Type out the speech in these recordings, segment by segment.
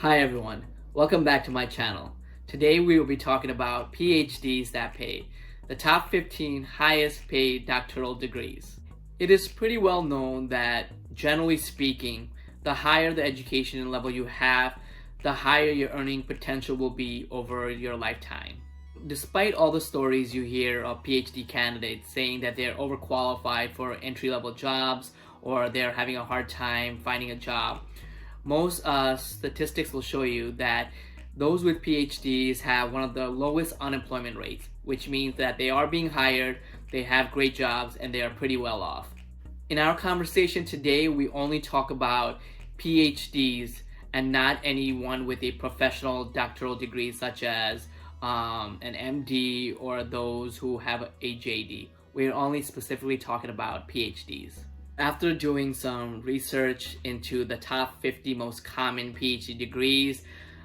Hi everyone, welcome back to my channel. Today we will be talking about PhDs that pay, the top 15 highest paid doctoral degrees. It is pretty well known that, generally speaking, the higher the education level you have, the higher your earning potential will be over your lifetime. Despite all the stories you hear of PhD candidates saying that they're overqualified for entry-level jobs or they're having a hard time finding a job, most statistics will show you that those with PhDs have one of the lowest unemployment rates, which means that they are being hired, they have great jobs, and they are pretty well off. In our conversation today, we only talk about PhDs and not anyone with a professional doctoral degree such as an MD or those who have a JD. We're only specifically talking about PhDs. After doing some research into the top 50 most common PhD degrees,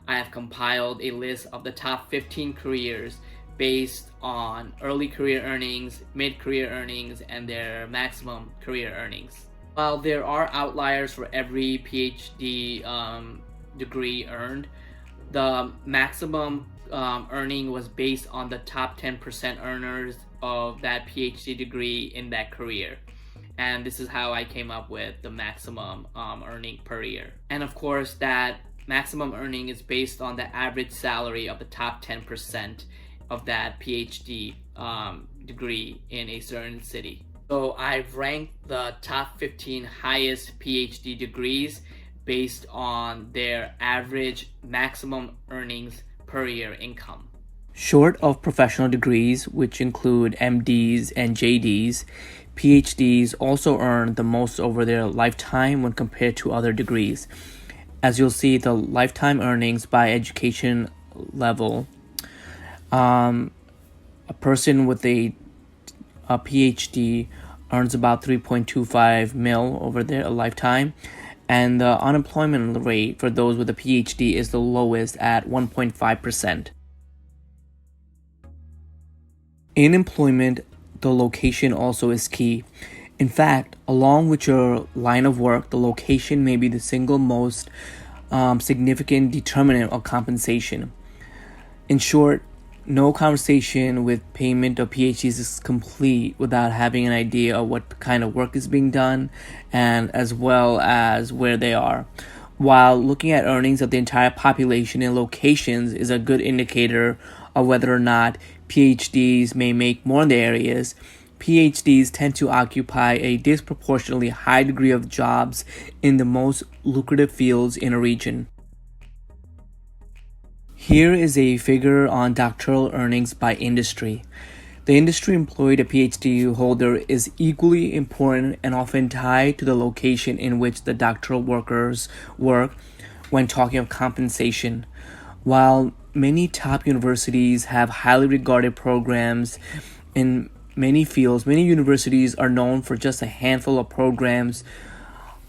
I have compiled a list of the top 15 careers based on early career earnings, mid-career earnings, and their maximum career earnings. While there are outliers for every PhD degree earned, the maximum earning was based on the top 10% earners of that PhD degree in that career. And this is how I came up with the maximum earning per year. And of course, that maximum earning is based on the average salary of the top 10% of that PhD degree in a certain city. So I've ranked the top 15 highest PhD degrees based on their average maximum earnings per year income. Short of professional degrees, which include MDs and JDs, PhDs also earn the most over their lifetime when compared to other degrees. As you'll see, the lifetime earnings by education level, a person with a PhD earns about 3.25 mil over their lifetime, and the unemployment rate for those with a PhD is the lowest at 1.5%. In employment, the location also is key. In fact, along with your line of work, the location may be the single most significant determinant of compensation. In short, no conversation with payment of PhDs is complete without having an idea of what kind of work is being done and as well as where they are. While looking at earnings of the entire population in locations is a good indicator of whether or not PhDs may make more in the areas, PhDs tend to occupy a disproportionately high degree of jobs in the most lucrative fields in a region. Here is a figure on doctoral earnings by industry. The industry employed a PhD holder is equally important and often tied to the location in which the doctoral workers work when talking of compensation. While many top universities have highly regarded programs in many fields, many universities are known for just a handful of programs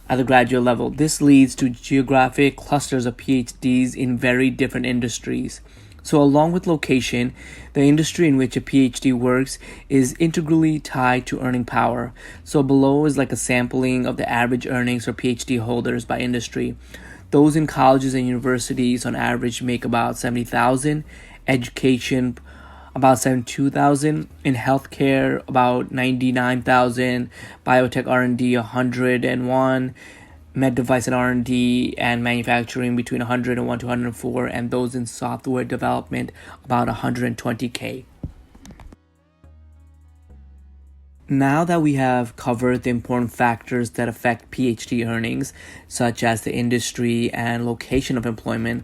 at the graduate level. This leads to geographic clusters of PhDs in very different industries. So along with location, the industry in which a PhD works is integrally tied to earning power. So below is like a sampling of the average earnings for PhD holders by industry. Those in colleges and universities on average make about $70,000, education about $72,000, in healthcare about $99,000, biotech R&D $101, med device and R&D and manufacturing between $101 to $104, and those in software development about $120K. Now that we have covered the important factors that affect PhD earnings, such as the industry and location of employment,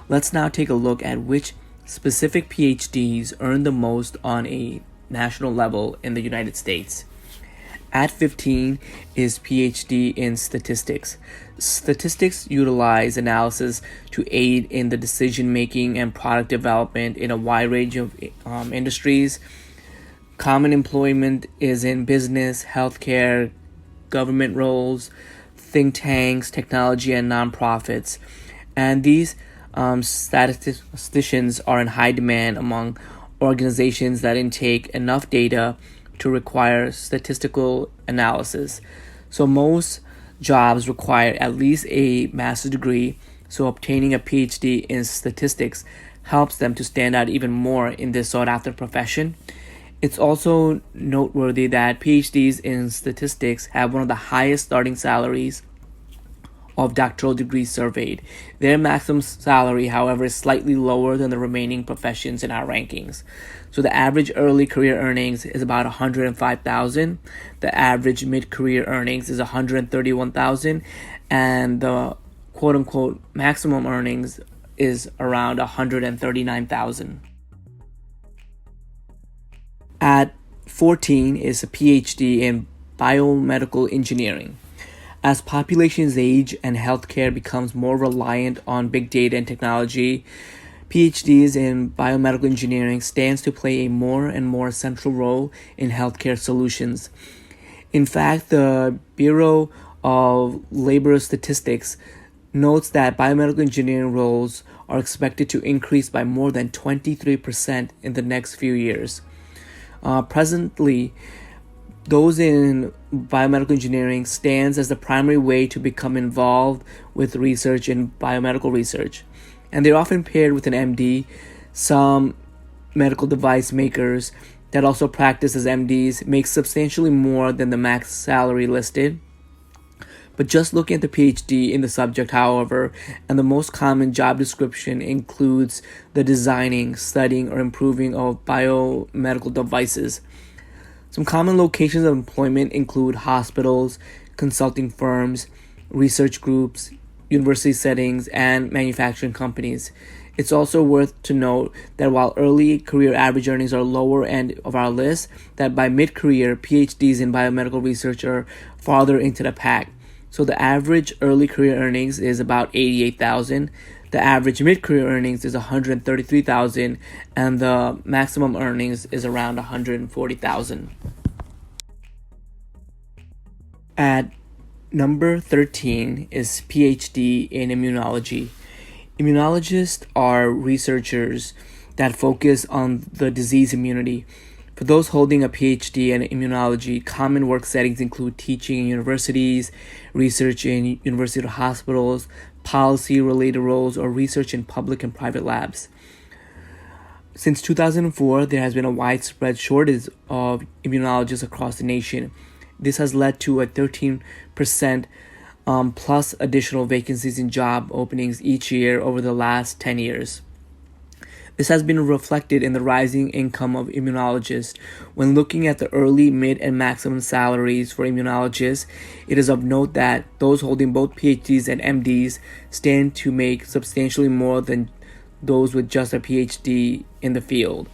let's now take a look at which specific PhDs earn the most on a national level in the United States. At 15 is PhD in statistics. Statistics utilize analysis to aid in the decision-making and product development in a wide range of industries. Common employment is in business, healthcare, government roles, think tanks, technology, and nonprofits. And these statisticians are in high demand among organizations that intake enough data to require statistical analysis. So most jobs require at least a master's degree so obtaining a PhD in statistics helps them to stand out even more in this sought-after profession. It's also noteworthy that PhDs in statistics have one of the highest starting salaries of doctoral degrees surveyed. Their maximum salary, however, is slightly lower than the remaining professions in our rankings. So the average early career earnings is about $105,000. The average mid-career earnings is $131,000, and the quote-unquote maximum earnings is around $139,000. At 14 is a PhD in biomedical engineering. As populations age and healthcare becomes more reliant on big data and technology, PhDs in biomedical engineering stands to play a more and more central role in healthcare solutions. In fact, the Bureau of Labor Statistics notes that biomedical engineering roles are expected to increase by more than 23% in the next few years. Presently, those in biomedical engineering stands as the primary way to become involved with research in biomedical research. And they're often paired with an MD. Some medical device makers that also practice as MDs make substantially more than the max salary listed. But just looking at the PhD in the subject, however, and the most common job description includes the designing, studying, or improving of biomedical devices. Some common locations of employment include hospitals, consulting firms, research groups, university settings, and manufacturing companies. It's also worth to note that while early career average earnings are lower end of our list, that by mid-career, PhDs in biomedical research are farther into the pack. So the average early career earnings is about $88,000. The average mid-career earnings is $133,000, and the maximum earnings is around $140,000. At number 13 is PhD in immunology. Immunologists are researchers that focus on the disease immunity. For those holding a PhD in immunology, common work settings include teaching in universities, research in university hospitals, policy-related roles, or research in public and private labs. Since 2004, there has been a widespread shortage of immunologists across the nation. This has led to a 13% plus additional vacancies in job openings each year over the last 10 years. This has been reflected in the rising income of immunologists. When looking at the early, mid, and maximum salaries for immunologists, it is of note that those holding both PhDs and MDs stand to make substantially more than those with just a PhD in the field.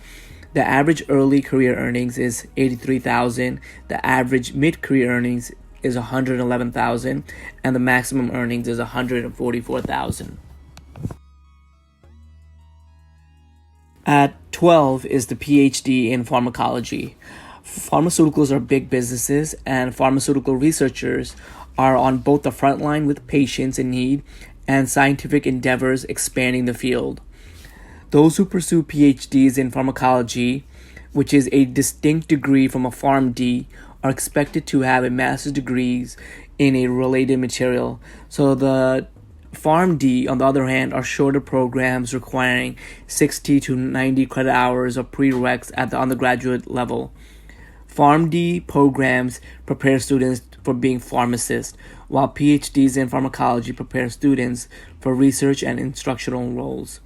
The average early career earnings is $83,000, the average mid-career earnings is $111,000, and the maximum earnings is $144,000. At 12 is the PhD in pharmacology. Pharmaceuticals are big businesses, and pharmaceutical researchers are on both the front line with patients in need and scientific endeavors expanding the field. Those who pursue PhDs in pharmacology, which is a distinct degree from a PharmD, are expected to have a master's degrees in a related material. So the PharmD, on the other hand, are shorter programs requiring 60 to 90 credit hours of prereqs at the undergraduate level. PharmD programs prepare students for being pharmacists, while PhDs in pharmacology prepare students for research and instructional roles.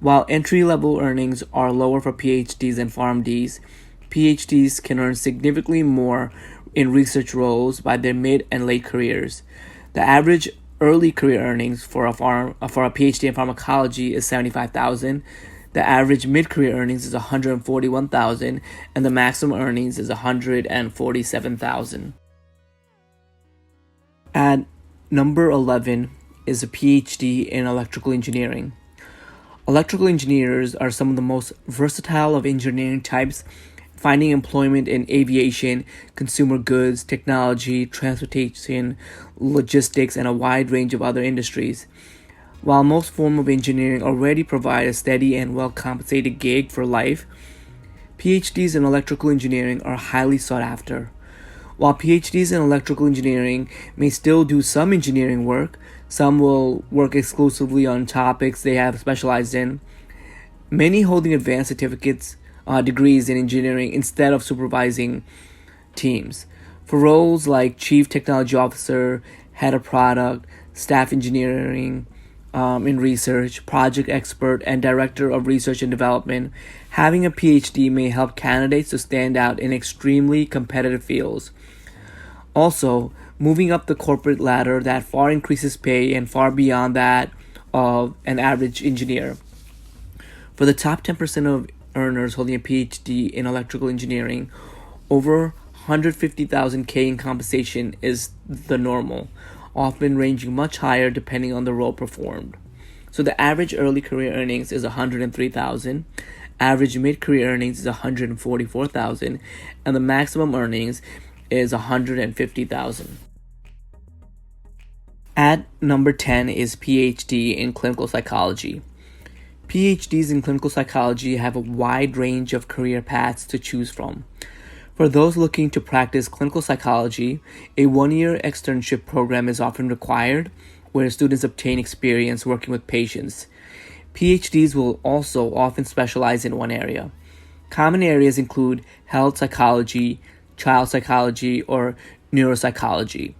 While entry-level earnings are lower for PhDs and PharmDs, PhDs can earn significantly more in research roles by their mid and late careers. The average early career earnings for a PhD in pharmacology is $75,000. The average mid-career earnings is $141,000, and the maximum earnings is $147,000. At number 11 is a PhD in electrical engineering. Electrical engineers are some of the most versatile of engineering types, finding employment in aviation, consumer goods, technology, transportation, logistics, and a wide range of other industries. While most forms of engineering already provide a steady and well-compensated gig for life, PhDs in electrical engineering are highly sought after. While PhDs in electrical engineering may still do some engineering work, some will work exclusively on topics they have specialized in. Many holding advanced certificates, degrees in engineering instead of supervising teams. For roles like Chief Technology Officer, Head of Product, Staff Engineering in Research, Project Expert, and Director of Research and Development, having a PhD may help candidates to stand out in extremely competitive fields. Also, moving up the corporate ladder that far increases pay and far beyond that of an average engineer. For the top 10% of earners holding a PhD in electrical engineering, over 150,000 K in compensation is the normal, often ranging much higher depending on the role performed. So the average early career earnings is 103,000, average mid-career earnings is 144,000, and the maximum earnings is 150,000. At number 10 is PhD in clinical psychology. PhDs in clinical psychology have a wide range of career paths to choose from. For those looking to practice clinical psychology, a one-year externship program is often required, where students obtain experience working with patients. PhDs will also often specialize in one area. Common areas include health psychology, child psychology, or neuropsychology.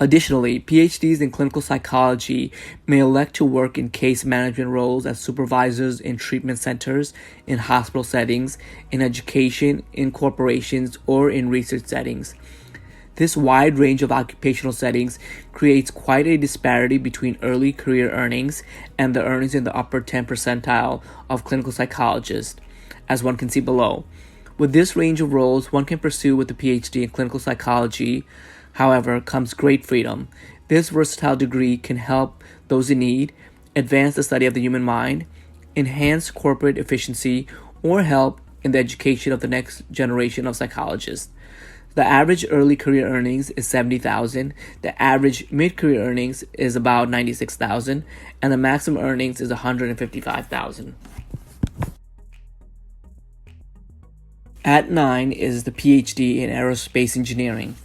Additionally, PhDs in clinical psychology may elect to work in case management roles as supervisors in treatment centers, in hospital settings, in education, in corporations, or in research settings. This wide range of occupational settings creates quite a disparity between early career earnings and the earnings in the upper 10 percentile of clinical psychologists, as one can see below. With this range of roles one can pursue with a PhD in clinical psychology, however, comes great freedom. This versatile degree can help those in need, advance the study of the human mind, enhance corporate efficiency, or help in the education of the next generation of psychologists. The average early career earnings is 70,000, the average mid-career earnings is about 96,000, and the maximum earnings is 155,000. At 9 is the PhD in aerospace engineering.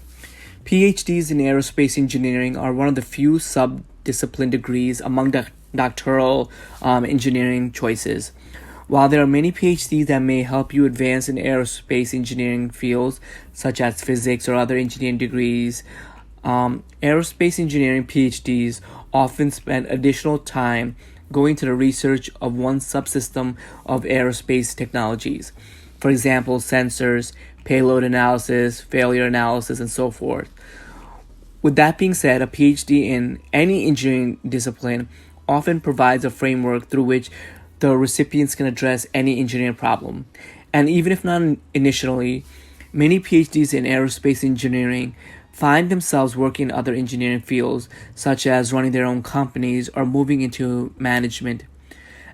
PhDs in aerospace engineering are one of the few sub-discipline degrees among doctoral engineering choices. While there are many PhDs that may help you advance in aerospace engineering fields, such as physics or other engineering degrees, aerospace engineering PhDs often spend additional time going to the research of one subsystem of aerospace technologies. For example, sensors, payload analysis, failure analysis, and so forth. With that being said, a PhD in any engineering discipline often provides a framework through which the recipients can address any engineering problem. And even if not initially, many PhDs in aerospace engineering find themselves working in other engineering fields, such as running their own companies or moving into management.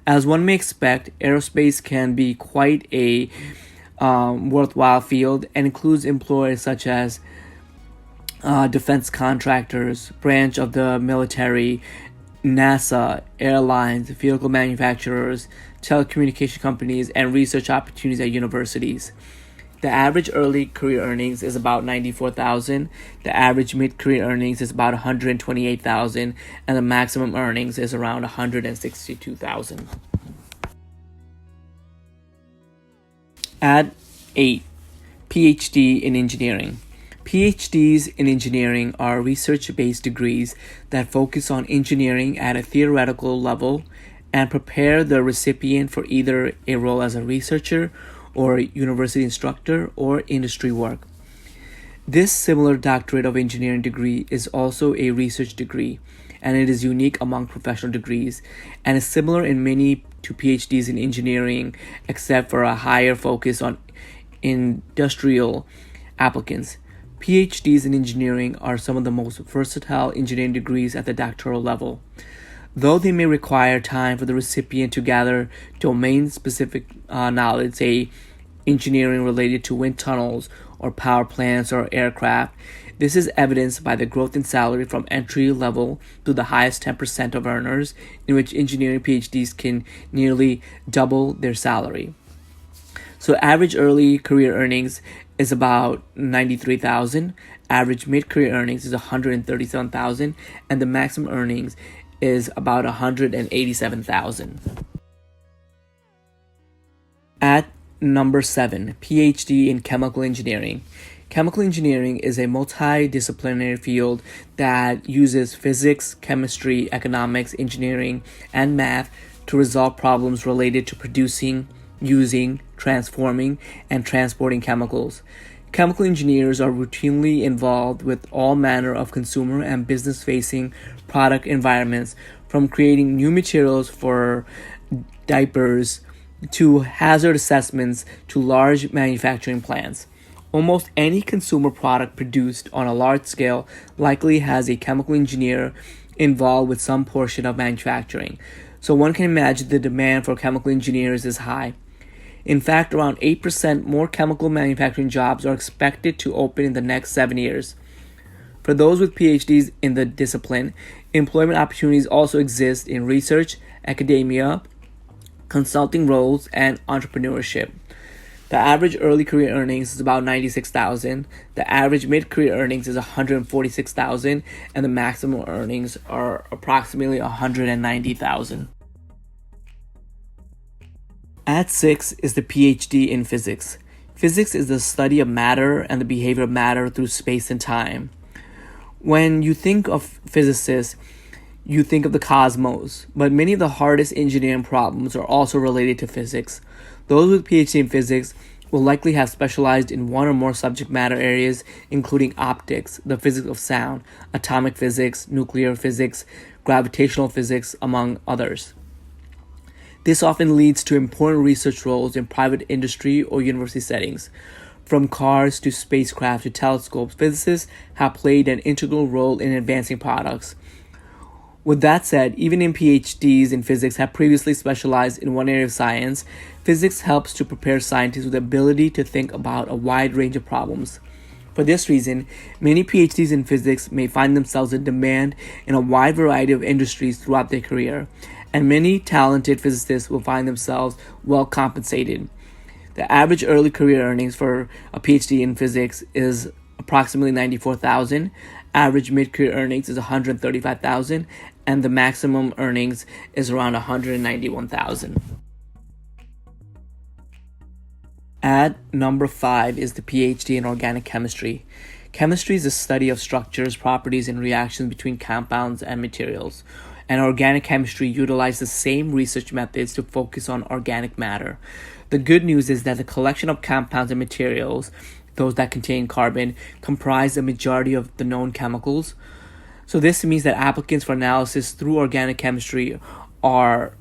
As one may expect, aerospace can be quite a worthwhile field and includes employers such as defense contractors, branch of the military, NASA, airlines, vehicle manufacturers, telecommunication companies, and research opportunities at universities. The average early career earnings is about 94,000, the average mid-career earnings is about 128,000, and the maximum earnings is around 162,000. At 8, PhD in engineering. PhDs in engineering are research-based degrees that focus on engineering at a theoretical level and prepare the recipient for either a role as a researcher or a university instructor or industry work. This similar doctorate of engineering degree is also a research degree, and it is unique among professional degrees and is similar in many to PhDs in engineering, except for a higher focus on industrial applicants. PhDs in engineering are some of the most versatile engineering degrees at the doctoral level. Though they may require time for the recipient to gather domain-specific knowledge, say engineering related to wind tunnels or power plants or aircraft, this is evidenced by the growth in salary from entry level to the highest 10% of earners, in which engineering PhDs can nearly double their salary. So average early career earnings is about 93,000, average mid-career earnings is 137,000, and the maximum earnings is about 187,000. At number 7, PhD in chemical engineering. Chemical engineering is a multidisciplinary field that uses physics, chemistry, economics, engineering, and math to resolve problems related to producing, using, transforming, and transporting chemicals. Chemical engineers are routinely involved with all manner of consumer and business-facing product environments, from creating new materials for diapers to hazard assessments to large manufacturing plants. Almost any consumer product produced on a large scale likely has a chemical engineer involved with some portion of manufacturing, so one can imagine the demand for chemical engineers is high. In fact, around 8% more chemical manufacturing jobs are expected to open in the next 7 years. For those with PhDs in the discipline, employment opportunities also exist in research, academia, consulting roles, and entrepreneurship. The average early career earnings is about 96,000, the average mid-career earnings is 146,000, and the maximum earnings are approximately 190,000. At 6 is the PhD in physics. Physics is the study of matter and the behavior of matter through space and time. When you think of physicists, you think of the cosmos, but many of the hardest engineering problems are also related to physics. Those with PhD in physics will likely have specialized in one or more subject matter areas, including optics, the physics of sound, atomic physics, nuclear physics, gravitational physics, among others. This often leads to important research roles in private industry or university settings. From cars to spacecraft to telescopes, physicists have played an integral role in advancing products. With that said, even in PhDs in physics have previously specialized in one area of science, physics helps to prepare scientists with the ability to think about a wide range of problems. For this reason, many PhDs in physics may find themselves in demand in a wide variety of industries throughout their career, and many talented physicists will find themselves well compensated. The average early career earnings for a PhD in physics is approximately 94,000. Average mid-career earnings is 135,000, and the maximum earnings is around 191,000. At number 5 is the PhD in organic chemistry. Chemistry is the study of structures, properties, and reactions between compounds and materials. And organic chemistry utilizes the same research methods to focus on organic matter. The good news is that the collection of compounds and materials, those that contain carbon, comprise the majority of the known chemicals. So this means that applicants for analysis through organic chemistry are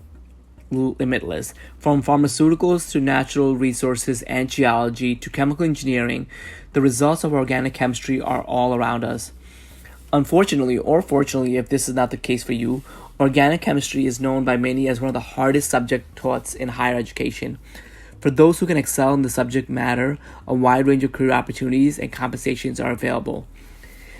limitless. From pharmaceuticals to natural resources and geology to chemical engineering, the results of organic chemistry are all around us. Unfortunately, or fortunately, if this is not the case for you, organic chemistry is known by many as one of the hardest subjects taught in higher education. For those who can excel in the subject matter, a wide range of career opportunities and compensations are available.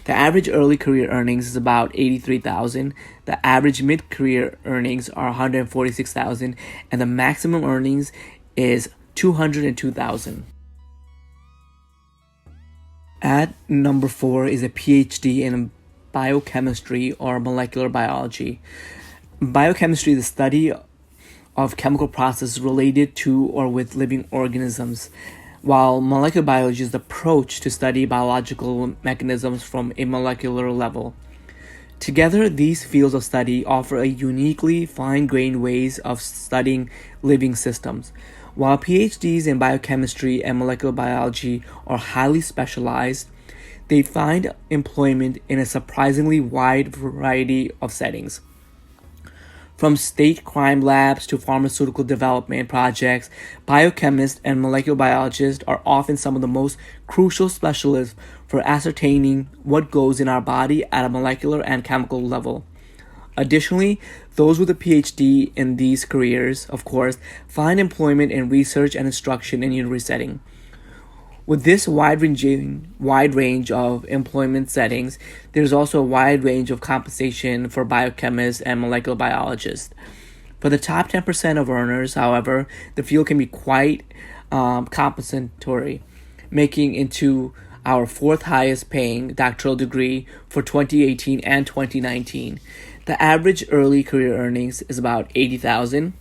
The average early career earnings is about 83,000, the average mid-career earnings are 146,000, and the maximum earnings is 202,000. At number 4 is a PhD in biochemistry or molecular biology. Biochemistry is the study of chemical processes related to or with living organisms, while molecular biology is the approach to study biological mechanisms from a molecular level. Together, these fields of study offer a uniquely fine-grained ways of studying living systems. While PhDs in biochemistry and molecular biology are highly specialized, they find employment in a surprisingly wide variety of settings. From state crime labs to pharmaceutical development projects, biochemists and molecular biologists are often some of the most crucial specialists for ascertaining what goes in our body at a molecular and chemical level. Additionally, those with a PhD in these careers, of course, find employment in research and instruction in university setting. With this wide range of employment settings, there's also a wide range of compensation for biochemists and molecular biologists. For the top 10% of earners, however, the field can be quite compensatory. making into our fourth highest paying doctoral degree for 2018 and 2019. The average early career earnings is about $80,000.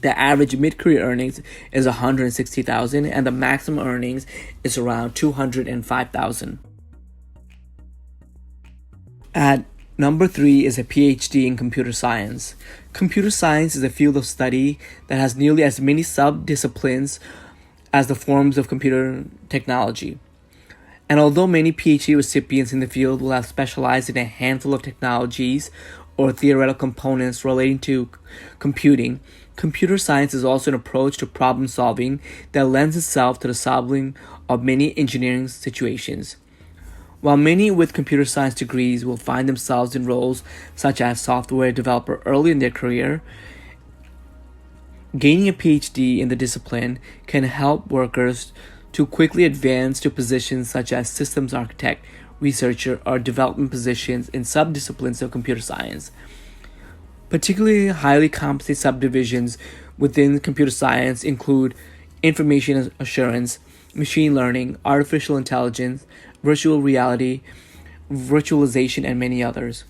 The average mid-career earnings is $160,000, and the maximum earnings is around $205,000. At number 3 is a PhD in computer science. Computer science is a field of study that has nearly as many sub-disciplines as the forms of computer technology. And although many PhD recipients in the field will have specialized in a handful of technologies or theoretical components relating to computing, computer science is also an approach to problem solving that lends itself to the solving of many engineering situations. While many with computer science degrees will find themselves in roles such as software developer early in their career, gaining a PhD in the discipline can help workers to quickly advance to positions such as systems architect, researcher, or development positions in subdisciplines of computer science. Particularly highly competent subdivisions within computer science include information assurance, machine learning, artificial intelligence, virtual reality, virtualization, and many others.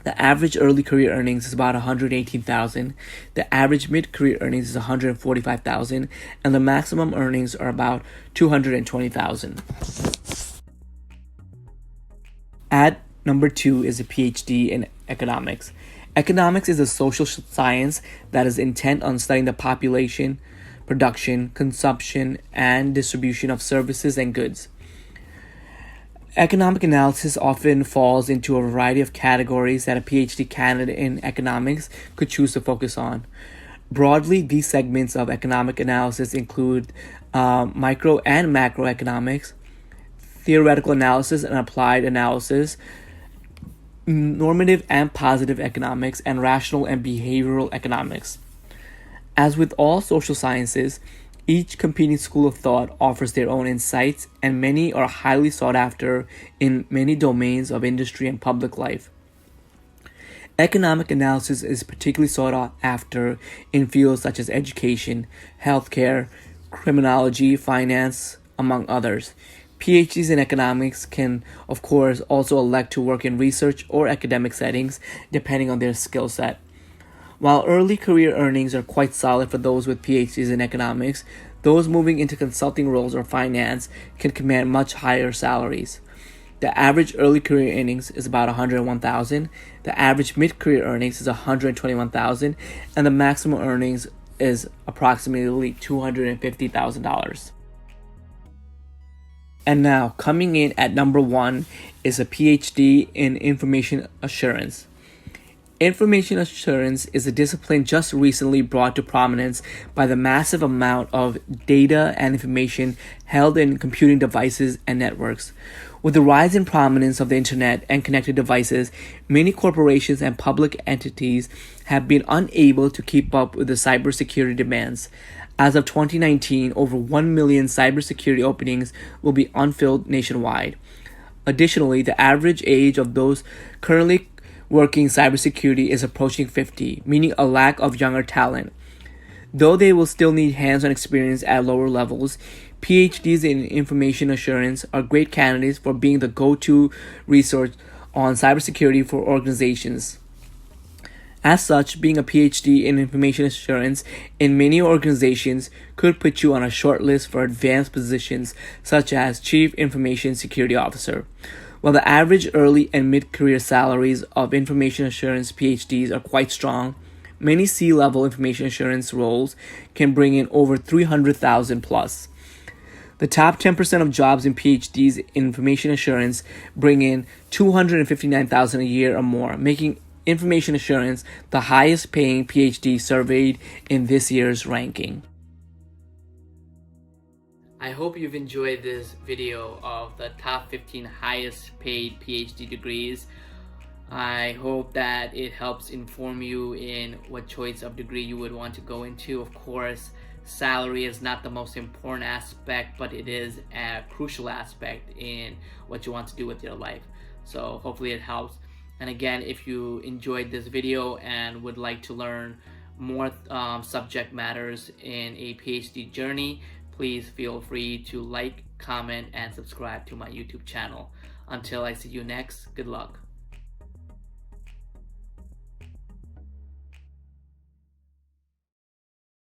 The average early career earnings is about $118,000. The average mid-career earnings is $145,000, and the maximum earnings are about $220,000. At number 2 is a PhD in economics. Economics is a social science that is intent on studying the population, production, consumption, and distribution of services and goods. Economic analysis often falls into a variety of categories that a PhD candidate in economics could choose to focus on. Broadly, these segments of economic analysis include micro and macroeconomics, theoretical analysis and applied analysis, normative and positive economics, and rational and behavioral economics. As with all social sciences, each competing school of thought offers their own insights, and many are highly sought after in many domains of industry and public life. Economic analysis is particularly sought after in fields such as education, healthcare, criminology, finance, among others. PhDs in economics can, of course, also elect to work in research or academic settings, depending on their skill set. While early career earnings are quite solid for those with PhDs in economics, those moving into consulting roles or finance can command much higher salaries. The average early career earnings is about $101,000, the average mid-career earnings is $121,000, and the maximum earnings is approximately $250,000. And now, coming in at number 1 is a PhD in information assurance. Information assurance is a discipline just recently brought to prominence by the massive amount of data and information held in computing devices and networks. With the rise in prominence of the internet and connected devices, many corporations and public entities have been unable to keep up with the cybersecurity demands. As of 2019, over 1 million cybersecurity openings will be unfilled nationwide. Additionally, the average age of those currently working cybersecurity is approaching 50, meaning a lack of younger talent. Though they will still need hands-on experience at lower levels, PhDs in information assurance are great candidates for being the go-to resource on cybersecurity for organizations. As such, being a PhD in information assurance in many organizations could put you on a short list for advanced positions such as Chief Information Security Officer. While the average early and mid-career salaries of information assurance PhDs are quite strong, many C-level information assurance roles can bring in over $300,000 plus. The top 10% of jobs in PhDs in information assurance bring in $259,000 a year or more, making information assurance the highest paying PhD surveyed in this year's ranking. I hope you've enjoyed this video of the top 15 highest paid PhD degrees. I hope that it helps inform you in what choice of degree you would want to go into. Of course, salary is not the most important aspect, but it is a crucial aspect in what you want to do with your life. So hopefully it helps. And again, if you enjoyed this video and would like to learn more subject matters in a PhD journey, please feel free to like, comment, and subscribe to my YouTube channel. Until I see you next, good luck.